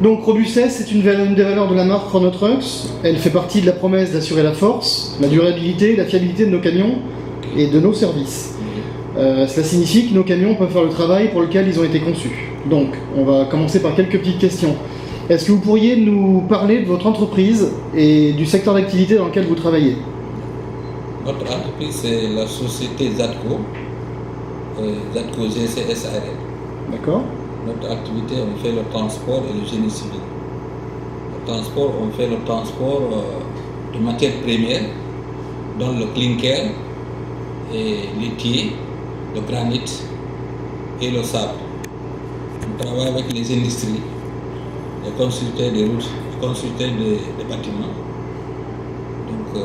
Donc robustesse, c'est une des valeurs de la marque Renault Trucks. Elle fait partie de la promesse d'assurer la force, la durabilité, la fiabilité de nos camions et de nos services. Cela signifie que nos camions peuvent faire le travail pour lequel ils ont été conçus. Donc, on va commencer par quelques petites questions. Est-ce que vous pourriez nous parler de votre entreprise et du secteur d'activité dans lequel vous travaillez? Notre entreprise, c'est la société Zadco, Zadco GCSARL. D'accord. Notre activité, on fait le transport et le génie civil. Le transport, on fait le transport de matières premières, dont le clinker, et l'étier, le granit et le sable. On travaille avec les industries, les constructeurs de routes, les constructeurs de bâtiments. Donc,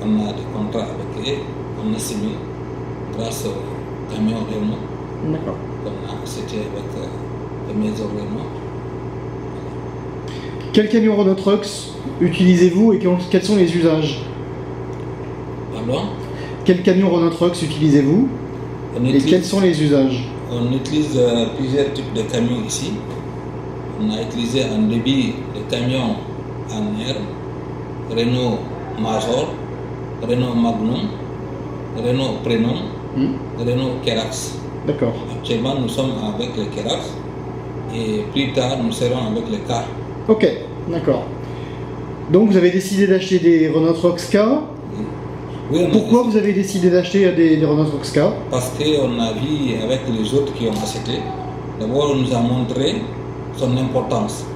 on a des contrats avec eux, on assimile grâce aux camions Renault. D'accord. On a acheté avec les maisons Renault. Quel camion Renault Trucks utilisez-vous et quels sont les usages? Pardon? Quel camion Renault Trucks utilisez-vous et quels sont les usages? On utilise plusieurs types de camions ici. On a utilisé en débit des camions en air, Renault Major, Renault Magnum, Renault Prénom, Renault Kerax. D'accord. Actuellement, nous sommes avec les Kerax et plus tard, nous serons avec les K. Ok, d'accord. Donc vous avez décidé d'acheter des Renault Trucks K. Oui, Pourquoi vous avez décidé d'acheter des Renault Trucks K? Parce qu'on a vu avec les autres qui ont acheté, d'abord on nous a montré son importance.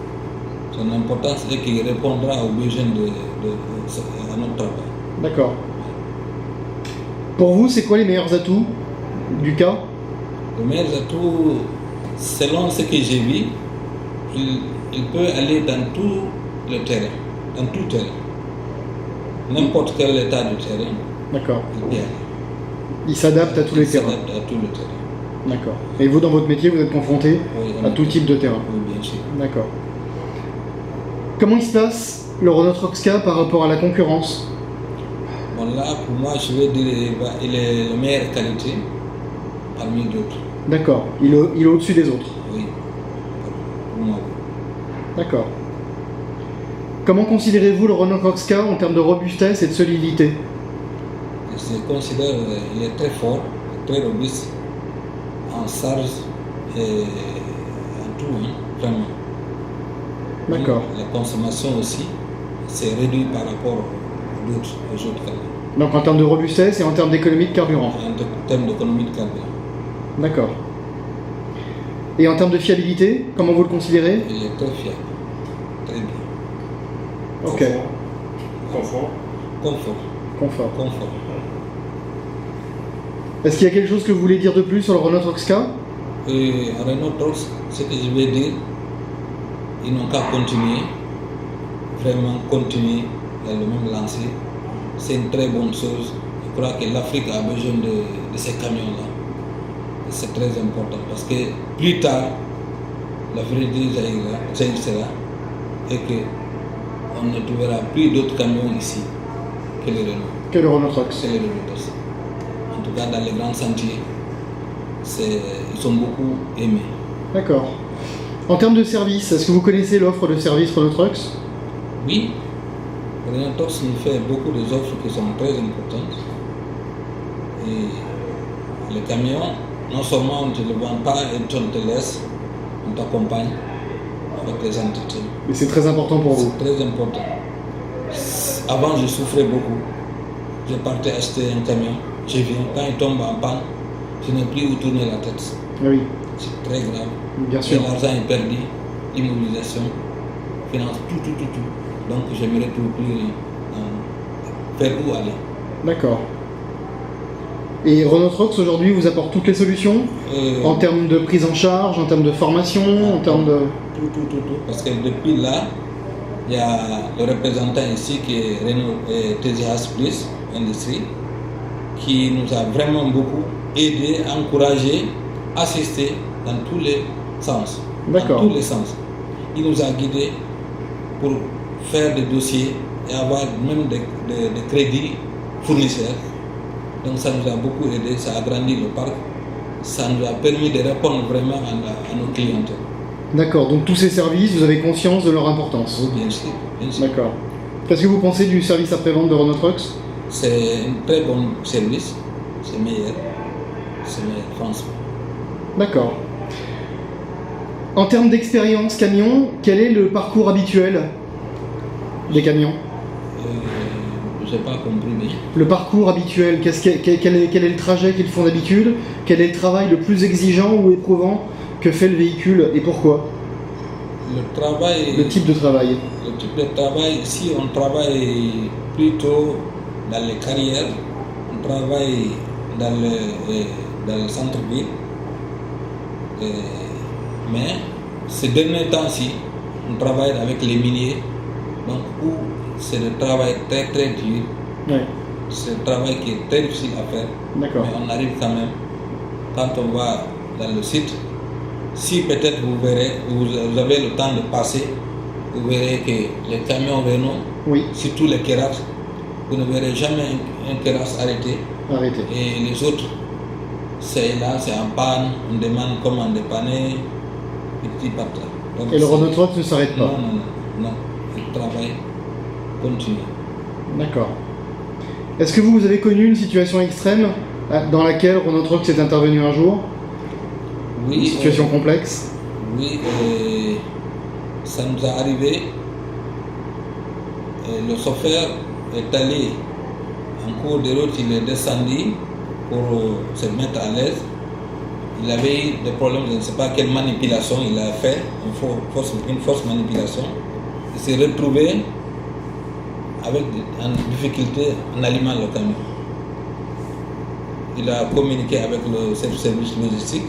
Son importance et qu'il répondra aux besoins à notre travail. D'accord. Pour vous, c'est quoi les meilleurs atouts du K? Les meilleurs atouts, selon ce que j'ai vu, il peut aller dans tout le terrain, dans tout terrain. N'importe quel état du terrain, D'accord. il peut aller. Il s'adapte à tous les terrains. Il s'adapte à tout le terrain. D'accord. Et vous, dans votre métier, vous êtes confronté Oui, à tout type de terrain? Oui, bien sûr. D'accord. Comment il se passe le Renault Trucks K par rapport à la concurrence? Bon, là, pour moi, je vais dire qu'il est la meilleure qualité parmi d'autres. D'accord. Il est au-dessus des autres? Oui, pour moi, oui. D'accord. Comment considérez-vous le Renault Trucks K en termes de robustesse et de solidité? Je considère qu'il est très fort, très robuste, en charge et en tout, hein, vraiment. D'accord. La consommation aussi, c'est réduit par rapport aux autres camions. Donc en termes de robustesse et en termes d'économie de carburant? En termes d'économie de carburant. D'accord. Et en termes de fiabilité, comment vous le considérez? Il est très fiable, très bien. Ok. Confort. Confort. Confort. Confort. Est-ce qu'il y a quelque chose que vous voulez dire de plus sur le Renault Trucks K? Et à Renault Trucks, ce que je vais dire, ils n'ont qu'à continuer, vraiment continuer dans le même lancé. C'est une très bonne chose. Je crois que l'Afrique a besoin de ces camions-là. C'est très important parce que plus tard, la vérité jaillira et qu'on ne trouvera plus d'autres camions ici que les Renault. Que le Renault Trucks. C'est les Renault Trucks. En tout cas, dans les grands sentiers, ils sont beaucoup aimés. D'accord. En termes de service, est-ce que vous connaissez l'offre de service Renault Trucks? Oui, Renault Trucks nous fait beaucoup d'offres qui sont très importantes. Et les camions, non seulement on ne te le vend pas et on te laisse, on t'accompagne avec les entretiens. Mais c'est très important pour vous. C'est très important. Avant, je souffrais beaucoup. Je partais acheter un camion, je viens, quand il tombe en panne, je n'ai plus où tourner la tête. Oui, C'est très grave. bien sûr. Et l'argent est perdu, immobilisation, finance, tout. Donc je ne me retrouve plus faire où aller. D'accord. Et Renault Trucks aujourd'hui vous apporte toutes les solutions en termes de prise en charge, en termes de formation, en termes de... Tout. Parce que depuis là, il y a le représentant ici qui est Renault TGH Plus Industrie, qui nous a vraiment beaucoup aidé, encouragé, assisté dans tous les sens. D'accord. Dans tous les sens. Il nous a guidés pour faire des dossiers et avoir même des crédits fournisseurs. Donc ça nous a beaucoup aidé, ça a agrandi le parc, ça nous a permis de répondre vraiment à nos clientèles. D'accord, donc tous ces services, vous avez conscience de leur importance. Oui, bien sûr, bien sûr. D'accord. Qu'est-ce que vous pensez du service après-vente de Renault Trucks? C'est un très bon service, c'est meilleur, franchement. D'accord. En termes d'expérience camion, quel est le parcours habituel des camions? Je n'ai pas compris bien. Le parcours habituel, quel est le trajet qu'ils font d'habitude? Quel est le travail le plus exigeant ou éprouvant que fait le véhicule et pourquoi? Le travail. Le type de travail. Le type de travail, ici on travaille plutôt dans les carrières, on travaille dans le centre-ville. Mais ces derniers temps-ci, on travaille avec les miniers, donc où c'est le travail très très dur. Ouais. C'est un travail qui est très difficile à faire. D'accord. Mais on arrive quand même. Quand on va dans le site, si peut-être vous avez le temps de passer, vous verrez que les camions Renault, Oui. surtout les Keras, vous ne verrez jamais un Keras arrêté. Arrêtez. Et les autres, c'est là, c'est en panne, on demande comment dépanner, petit par là. Donc, Et le Renault Trucks ne s'arrête pas? Non, le travail continue. D'accord. Est-ce que vous avez connu une situation extrême dans laquelle Renault Trucks est intervenu un jour? Oui. Une situation complexe? Oui, ça nous a arrivé. Le chauffeur est allé en cours de route, il est descendu pour se mettre à l'aise. Il avait eu des problèmes, je ne sais pas quelle manipulation il a fait, une fausse manipulation. Il s'est retrouvé avec en difficulté en allumant le camion. Il a communiqué avec le service logistique.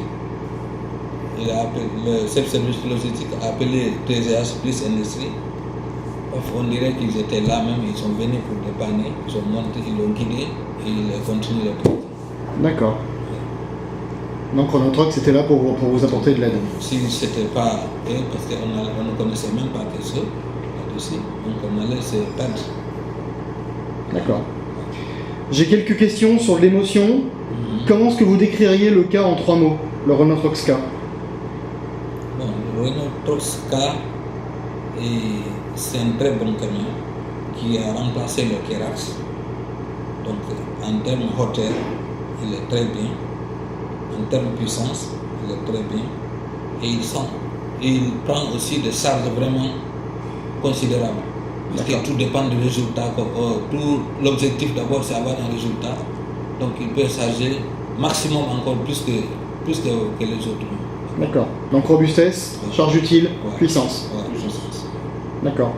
Le service logistique a appelé TGH plus Industrie. On dirait qu'ils étaient là même, ils sont venus pour dépanner, ils sont montés, ils l'ont guidé et ils continuent le projet. D'accord. Donc Renault Trucks était là pour vous apporter de l'aide. Si ce n'était pas eux, parce qu'on ne connaissait même pas que ça, là-dessus, donc on allait se perdre. D'accord. J'ai quelques questions sur l'émotion. Comment est-ce que vous décririez le cas en 3 mots, le Renault Trucks K? Bon, le Renault Trucks K, c'est un très bon camion qui a remplacé le Keras. Donc en termes hauteur, il est très bien. En termes de puissance, il est très bien. Et il prend aussi des charges vraiment considérables. Parce que tout dépend du résultat. Tout l'objectif d'abord, c'est avoir un résultat. Donc il peut charger maximum encore plus que les autres. D'accord. Donc robustesse, charge utile, puissance. Ouais, puissance. D'accord.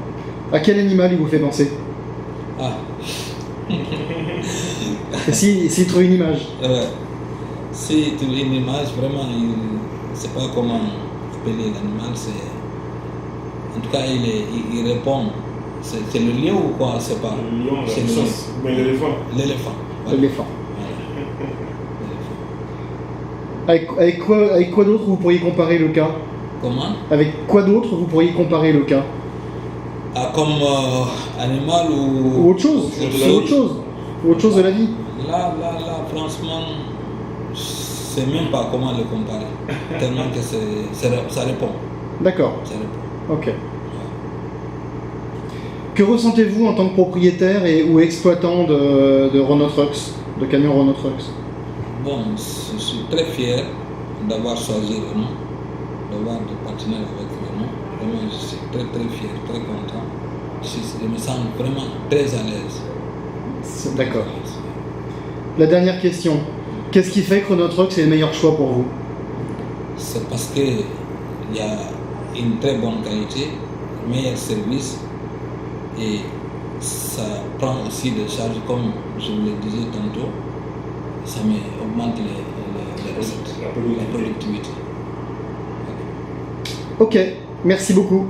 À quel animal il vous fait penser? Ah. Et s'il trouve une image? Si tu veux une image, vraiment, il ne sait pas comment appeler l'animal. En tout cas, il répond. C'est le lion ou quoi? C'est pas. Le lion, c'est mais l'éléphant. L'éléphant. Voilà. L'éléphant. Avec quoi d'autre vous pourriez comparer le cas? Comment? Avec quoi d'autre vous pourriez comparer le cas? Ah, comme animal ou autre chose? Ou autre chose de la vie? Là, franchement, je ne sais même pas comment le comparer. Tellement que ça répond. D'accord. Ça répond. Ok. Que ressentez-vous en tant que propriétaire ou exploitant de Renault Trucks, de camions Renault Trucks? Bon, je suis très fier d'avoir choisi Renault, d'avoir des partenaires avec Renault. Vraiment, je suis très très fier, très content. Je me sens vraiment très à l'aise. D'accord. La dernière question. Qu'est-ce qui fait que Renault Trucks est le meilleur choix pour vous? C'est parce qu'il y a une très bonne qualité, meilleur service et ça prend aussi des charges, comme je vous le disais tantôt, ça augmente les recettes, la productivité. Ok, merci beaucoup.